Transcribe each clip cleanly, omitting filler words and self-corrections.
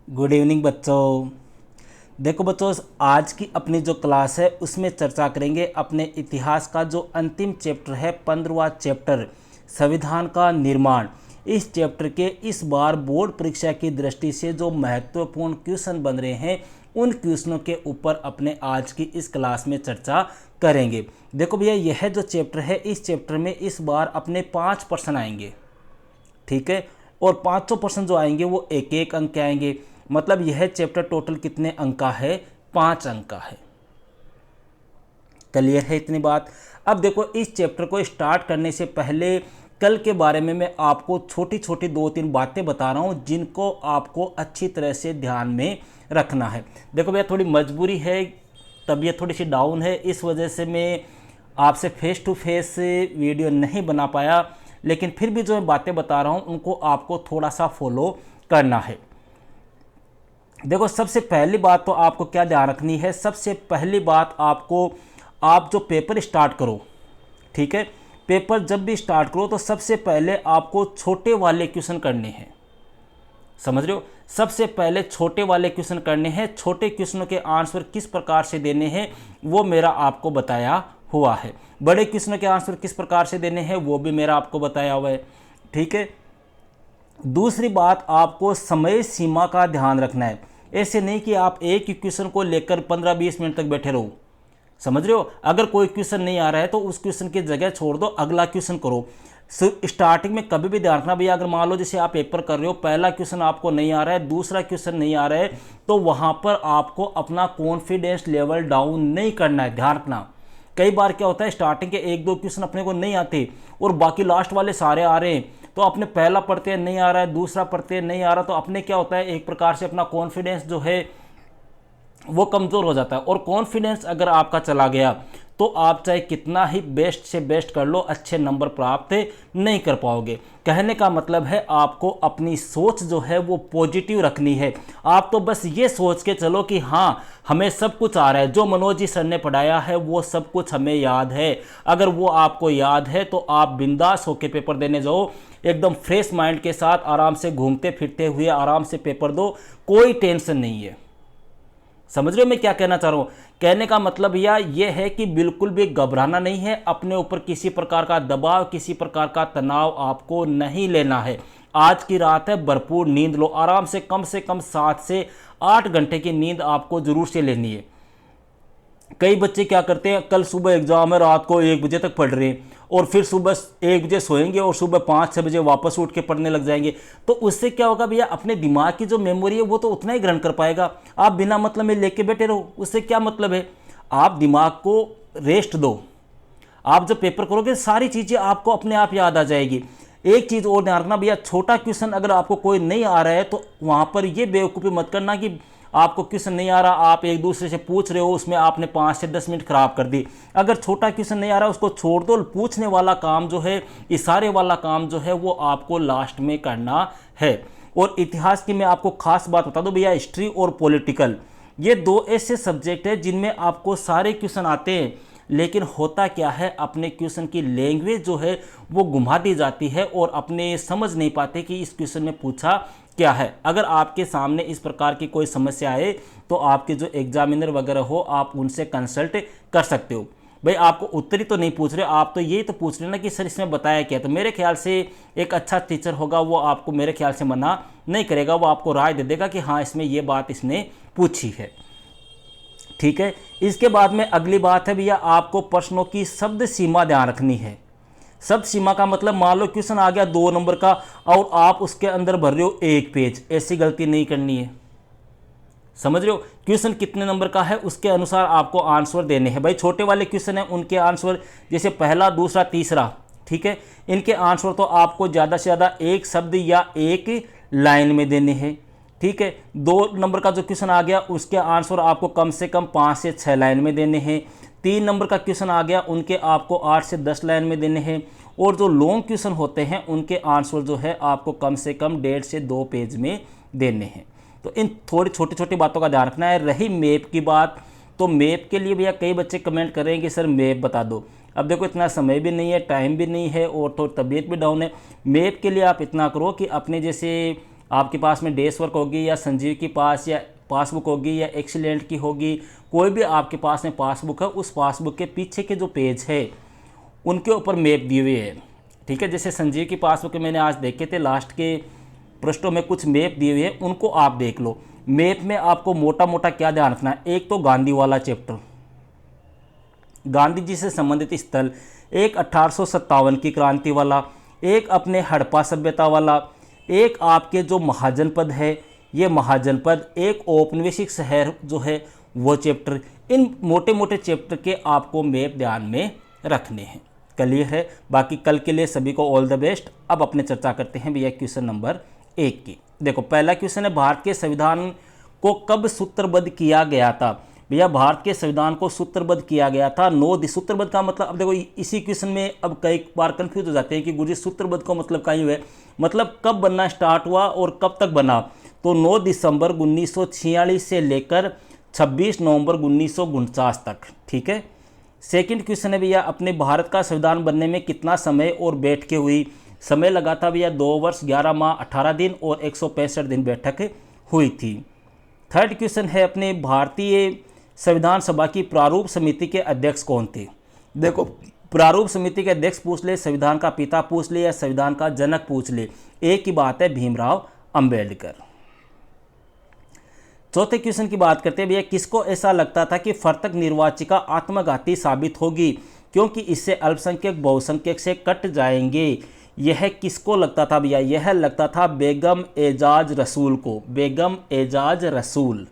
Good evening बच्चों। देखो बच्चों, आज की अपनी जो क्लास है उसमें चर्चा करेंगे अपने इतिहास का जो अंतिम चैप्टर है, 15वां चैप्टर संविधान का निर्माण। इस चैप्टर के इस बार बोर्ड परीक्षा की दृष्टि से जो महत्वपूर्ण क्वेश्चन बन रहे हैं उन क्वेश्चनों के ऊपर अपने आज की इस क्लास में चर्चा करेंगे। देखो भैया, यह जो चैप्टर है, इस चैप्टर में इस बार अपने 5 प्रश्न आएंगे, ठीक है। और 500% जो आएंगे वो एक एक अंक के आएंगे। मतलब यह चैप्टर टोटल कितने अंक का है? 5 अंक का है। क्लियर है इतनी बात? अब देखो, इस चैप्टर को स्टार्ट करने से पहले कल के बारे में मैं आपको छोटी छोटी 2-3 बातें बता रहा हूं जिनको आपको अच्छी तरह से ध्यान में रखना है। देखो भैया, थोड़ी मजबूरी है, तबीयत थोड़ी सी डाउन है, इस वजह से मैं आपसे फेस टू फेस वीडियो नहीं बना पाया, लेकिन फिर भी जो मैं बातें बता रहा हूं उनको आपको थोड़ा सा फॉलो करना है। देखो, सबसे पहली बात तो आपको क्या ध्यान रखनी है? सबसे पहली बात आपको, आप जो पेपर स्टार्ट करो, ठीक है, पेपर जब भी स्टार्ट करो तो सबसे पहले आपको छोटे वाले क्वेश्चन करने हैं। समझ रहे हो? सबसे पहले छोटे वाले क्वेश्चन करने हैं। छोटे क्वेश्चनों के आंसर किस प्रकार से देने हैं वो मेरा आपको बताया हुआ है। बड़े क्वेश्चनों के आंसर किस प्रकार से देने हैं वो भी मेरा आपको बताया हुआ है, ठीक है। दूसरी बात, आपको समय सीमा का ध्यान रखना है। ऐसे नहीं कि आप एक ही क्वेश्चन को लेकर 15-20 मिनट तक बैठे रहो। समझ रहे हो? अगर कोई क्वेश्चन नहीं आ रहा है तो उस क्वेश्चन की जगह छोड़ दो, अगला क्वेश्चन करो। स्टार्टिंग में कभी भी ध्यान रखना भैया, अगर मान लो जैसे आप पेपर कर रहे हो, पहला क्वेश्चन आपको नहीं आ रहा है, दूसरा क्वेश्चन नहीं आ रहा है, तो वहां पर आपको अपना कॉन्फिडेंस लेवल डाउन नहीं करना है। ध्यान रखना, कई बार क्या होता है, स्टार्टिंग के 1-2 क्वेश्चन अपने को नहीं आते और बाकी लास्ट वाले सारे आ रहे हैं, तो अपने पहला पढ़ते हैं नहीं आ रहा है, दूसरा पढ़ते हैं नहीं आ रहा, तो अपने क्या होता है, एक प्रकार से अपना कॉन्फिडेंस जो है वो कमज़ोर हो जाता है। और कॉन्फिडेंस अगर आपका चला गया तो आप चाहे कितना ही बेस्ट से बेस्ट कर लो, अच्छे नंबर प्राप्त नहीं कर पाओगे। कहने का मतलब है, आपको अपनी सोच जो है वो पॉजिटिव रखनी है। आप तो बस ये सोच के चलो कि हाँ, हमें सब कुछ आ रहा है, जो मनोज जी सर ने पढ़ाया है वो सब कुछ हमें याद है। अगर वो आपको याद है तो आप बिंदास होकर पेपर देने जाओ, एकदम फ्रेश माइंड के साथ, आराम से घूमते फिरते हुए आराम से पेपर दो, कोई टेंशन नहीं है। समझ रहे हो मैं क्या कहना चाह रहा हूं? कहने का मतलब यह है कि बिल्कुल भी घबराना नहीं है, अपने ऊपर किसी प्रकार का दबाव, किसी प्रकार का तनाव आपको नहीं लेना है। आज की रात है, भरपूर नींद लो, आराम से कम 7 से 8 घंटे की नींद आपको जरूर से लेनी है। कई बच्चे क्या करते हैं, कल सुबह एग्जाम है, रात को 1 बजे तक पढ़ रहे हैं और फिर सुबह 1 बजे सोएंगे और सुबह 5-6 बजे वापस उठ के पढ़ने लग जाएंगे। तो उससे क्या होगा भैया, अपने दिमाग की जो मेमोरी है वो तो उतना ही ग्रहण कर पाएगा। आप बिना मतलब में लेके बैठे रहो, उससे क्या मतलब है? आप दिमाग को रेस्ट दो। आप जब पेपर करोगे सारी चीज़ें आपको अपने आप याद आ जाएगी। एक चीज़ और ध्यान रखना भैया, छोटा क्वेश्चन अगर आपको कोई नहीं आ रहा है तो वहाँ पर ये बेवकूफ़ी मत करना कि आपको क्वेश्चन नहीं आ रहा, आप एक दूसरे से पूछ रहे हो, उसमें आपने 5 से 10 मिनट खराब कर दी। अगर छोटा क्वेश्चन नहीं आ रहा उसको छोड़ दो, पूछने वाला काम जो है, इशारे वाला काम जो है वो आपको लास्ट में करना है। और इतिहास की मैं आपको खास बात बता दूं भैया, हिस्ट्री और पॉलिटिकल, ये 2 ऐसे सब्जेक्ट है जिनमें आपको सारे क्वेश्चन आते हैं, लेकिन होता क्या है, अपने क्वेश्चन की लैंग्वेज जो है वो घुमा दी जाती है और अपने समझ नहीं पाते कि इस क्वेश्चन में पूछा क्या है। अगर आपके सामने इस प्रकार की कोई समस्या आए तो आपके जो एग्जामिनर वगैरह हो, आप उनसे कंसल्ट कर सकते हो। भाई, आपको उत्तर ही तो नहीं पूछ रहे, आप तो यही तो पूछ रहे ना कि सर इसमें बताया क्या। तो मेरे ख्याल से एक अच्छा टीचर होगा वो आपको मेरे ख्याल से मना नहीं करेगा, वो आपको राय दे देगा कि हाँ, इसमें ये बात इसने पूछी है, ठीक है। इसके बाद में अगली बात है भैया, आपको प्रश्नों की शब्द सीमा ध्यान रखनी है। शब्द सीमा का मतलब, मान लो क्वेश्चन आ गया 2 नंबर का और आप उसके अंदर भर रहे हो 1 पेज, ऐसी गलती नहीं करनी है। समझ रहे हो? क्वेश्चन कितने नंबर का है उसके अनुसार आपको आंसर देने हैं। भाई, छोटे वाले क्वेश्चन हैं उनके आंसर जैसे पहला, दूसरा, तीसरा, ठीक है, इनके आंसर तो आपको ज़्यादा से ज़्यादा 1 शब्द या 1 लाइन में देने हैं, ठीक है। 2 नंबर का जो क्वेश्चन आ गया उसके आंसर आपको कम से कम 5 से 6 लाइन में देने हैं। 3 नंबर का क्वेश्चन आ गया, उनके आपको 8 से 10 लाइन में देने हैं। और जो लॉन्ग क्वेश्चन होते हैं उनके आंसर जो है आपको कम से कम 1.5 से 2 पेज में देने हैं। तो इन थोड़ी छोटी छोटी बातों का ध्यान रखना है। रही मैप की बात, तो मैप के लिए भैया कई बच्चे कमेंट कर रहे हैं कि सर मैप बता दो। अब देखो, इतना समय भी नहीं है, टाइम भी नहीं है और थोड़ी तबीयत भी डाउन है। मैप के लिए आप इतना करो कि अपने जैसे आपके पास में डेस वर्क होगी या संजीव के पास या पासबुक होगी या एक्सीलेंट की होगी, कोई भी आपके पास में पासबुक है, उस पासबुक के पीछे के जो पेज है उनके ऊपर मैप दिए हुए हैं। ठीक है, जैसे संजीव की पासबुक मैंने आज देखे थे, लास्ट के पृष्ठों में कुछ मैप दिए हुए हैं, उनको आप देख लो। मैप में आपको मोटा मोटा क्या ध्यान रखना है, एक तो गांधी वाला चैप्टर, गांधी जी से संबंधित स्थल, एक 1857 की क्रांति वाला, एक अपने हड़प्पा सभ्यता वाला, एक आपके जो महाजनपद है ये महाजनपद, एक औपनिवेशिक शहर जो है वो चैप्टर। इन मोटे मोटे चैप्टर के आपको मैप ध्यान में रखने हैं। क्लियर है? बाकी कल के लिए सभी को ऑल द बेस्ट। अब अपने चर्चा करते हैं भैया क्वेश्चन नंबर 1 की। देखो पहला क्वेश्चन है, भारत के संविधान को कब सूत्रबद्ध किया गया था? भैया भारत के संविधान को सूत्रबद्ध किया गया था 9 सूत्रबद्ध का मतलब, अब देखो इसी क्वेश्चन में अब कई बार कंफ्यूज हो जाते हैं कि गुरुजी सूत्रबद्ध का मतलब क्या है, मतलब कब बनना स्टार्ट हुआ और कब तक बना। तो 9 दिसंबर 1946 से लेकर 26 नवंबर 1949 तक। ठीक है। सेकंड क्वेश्चन है भैया, अपने भारत का संविधान बनने में कितना समय और बैठकें हुई? समय लगा था भैया 2 वर्ष 11 माह 18 दिन और 165 दिन बैठक हुई थी। थर्ड क्वेश्चन है, अपने भारतीय संविधान सभा की प्रारूप समिति के अध्यक्ष कौन थे? देखो प्रारूप समिति के अध्यक्ष पूछ ले, संविधान का पिता पूछ ले या संविधान का जनक पूछ ले, एक ही बात है, भीमराव अंबेडकर। चौथे क्वेश्चन की बात करते हैं भैया, किसको ऐसा लगता था कि फर्तक निर्वाचिका आत्मघाती साबित होगी क्योंकि इससे अल्पसंख्यक बहुसंख्यक से कट जाएंगे? यह किसको लगता था भैया? यह लगता था बेगम एजाज रसूल को, बेगम एजाज रसूल।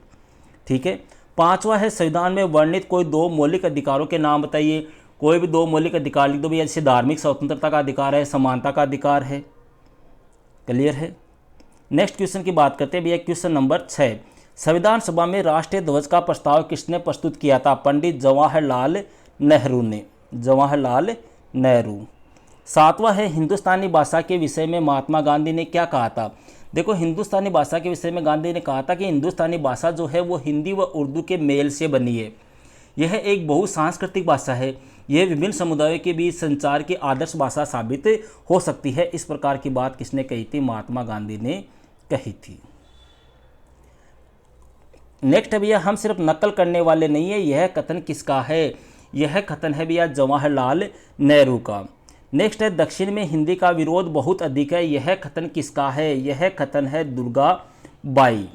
ठीक है। पांचवा है, संविधान में वर्णित कोई 2 मौलिक अधिकारों के नाम बताइए। कोई भी 2 मौलिक अधिकार लिख दो भैया, जैसे धार्मिक स्वतंत्रता का अधिकार है, समानता का अधिकार है। क्लियर है? नेक्स्ट क्वेश्चन की बात करते हैं भैया, क्वेश्चन नंबर 6, संविधान सभा में राष्ट्रीय ध्वज का प्रस्ताव किसने प्रस्तुत किया था? पंडित जवाहरलाल नेहरू ने, जवाहरलाल नेहरू। 7वां है, हिंदुस्तानी भाषा के विषय में महात्मा गांधी ने क्या कहा था? देखो हिंदुस्तानी भाषा के विषय में गांधी ने कहा था कि हिंदुस्तानी भाषा जो है वो हिंदी व उर्दू के मेल से बनी है। यह एक बहुसांस्कृतिक भाषा है, यह विभिन्न समुदायों के बीच संचार की आदर्श भाषा साबित हो सकती है। इस प्रकार की बात किसने कही थी? महात्मा गांधी ने कही थी। नेक्स्ट है भैया, हम सिर्फ नकल करने वाले नहीं है, यह कथन किसका है? यह कथन है भैया जवाहरलाल नेहरू का। नेक्स्ट है, दक्षिण में हिंदी का विरोध बहुत अधिक है, यह कथन किसका है? यह कथन है दुर्गा बाई।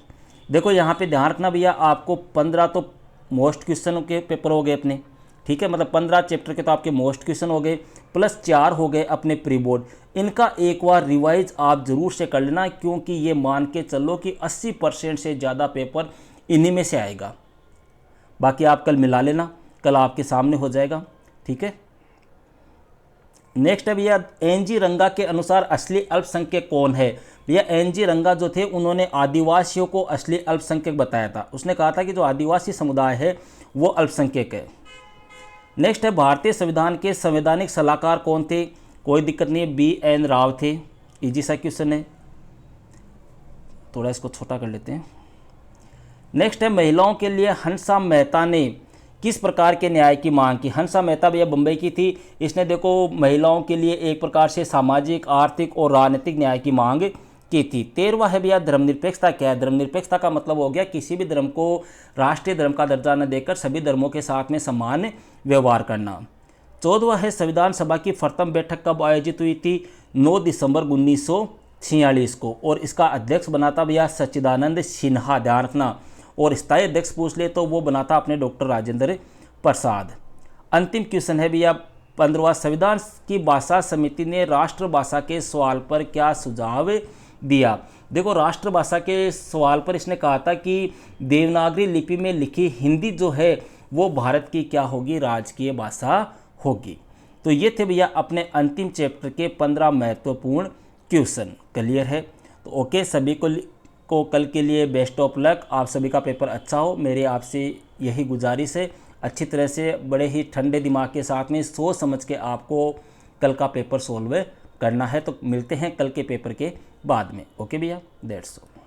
देखो यहाँ पे ध्यान रखना भैया, आपको 15 तो मोस्ट क्वेश्चन के पेपर हो गए अपने। ठीक है, मतलब 15 चैप्टर के तो आपके मोस्ट क्वेश्चन हो गए, प्लस 4 हो गए अपने प्री बोर्ड। इनका एक बार रिवाइज आप जरूर से कर लेना, क्योंकि ये मान के चलो कि 80% से ज़्यादा पेपर इन्हीं में से आएगा। बाकी आप कल मिला लेना, कल आपके सामने हो जाएगा। ठीक है। नेक्स्ट है भैया, एनजी रंगा के अनुसार असली अल्पसंख्यक कौन है? भैया एनजी रंगा जो थे उन्होंने आदिवासियों को असली अल्पसंख्यक बताया था। उसने कहा था कि जो आदिवासी समुदाय है वो अल्पसंख्यक है। नेक्स्ट है, भारतीय संविधान के संवैधानिक सलाहकार कौन थे? कोई दिक्कत नहीं है, BN राव थे। इजी सा क्वेश्चन है, थोड़ा इसको छोटा कर लेते हैं। नेक्स्ट है, महिलाओं के लिए हंसा मेहता ने किस प्रकार के न्याय की मांग की? हंसा मेहता भैया बम्बई की थी। इसने देखो महिलाओं के लिए एक प्रकार से सामाजिक, आर्थिक और राजनीतिक न्याय की मांग की थी। 13वां है भैया, धर्मनिरपेक्षता क्या है? धर्मनिरपेक्षता का मतलब हो गया किसी भी धर्म को राष्ट्रीय धर्म का दर्जा न देकर सभी धर्मों के साथ में समान व्यवहार करना। 14वां है, संविधान सभा की प्रथम बैठक कब आयोजित हुई थी? 9 दिसंबर 1946 को, और इसका अध्यक्ष बना था भैया सच्चिदानंद सिन्हा, ध्यान रखना। और स्थायी अध्यक्ष पूछ ले तो वो बना था अपने डॉक्टर राजेंद्र प्रसाद। अंतिम क्वेश्चन है भैया 15वां, संविधान की भाषा समिति ने राष्ट्रभाषा के सवाल पर क्या सुझाव दिया? देखो राष्ट्रभाषा के सवाल पर इसने कहा था कि देवनागरी लिपि में लिखी हिंदी जो है वो भारत की क्या होगी? राजकीय भाषा होगी। तो ये थे भैया अपने अंतिम चैप्टर के 15 महत्वपूर्ण क्वेश्चन। क्लियर है? तो ओके, सभी को कल के लिए बेस्ट ऑफ लक। आप सभी का पेपर अच्छा हो, मेरी आपसे यही गुजारिश है। अच्छी तरह से बड़े ही ठंडे दिमाग के साथ में सोच समझ के आपको कल का पेपर सोल्व करना है। तो मिलते हैं कल के पेपर के बाद में। ओके भैया, दैट्स ऑल।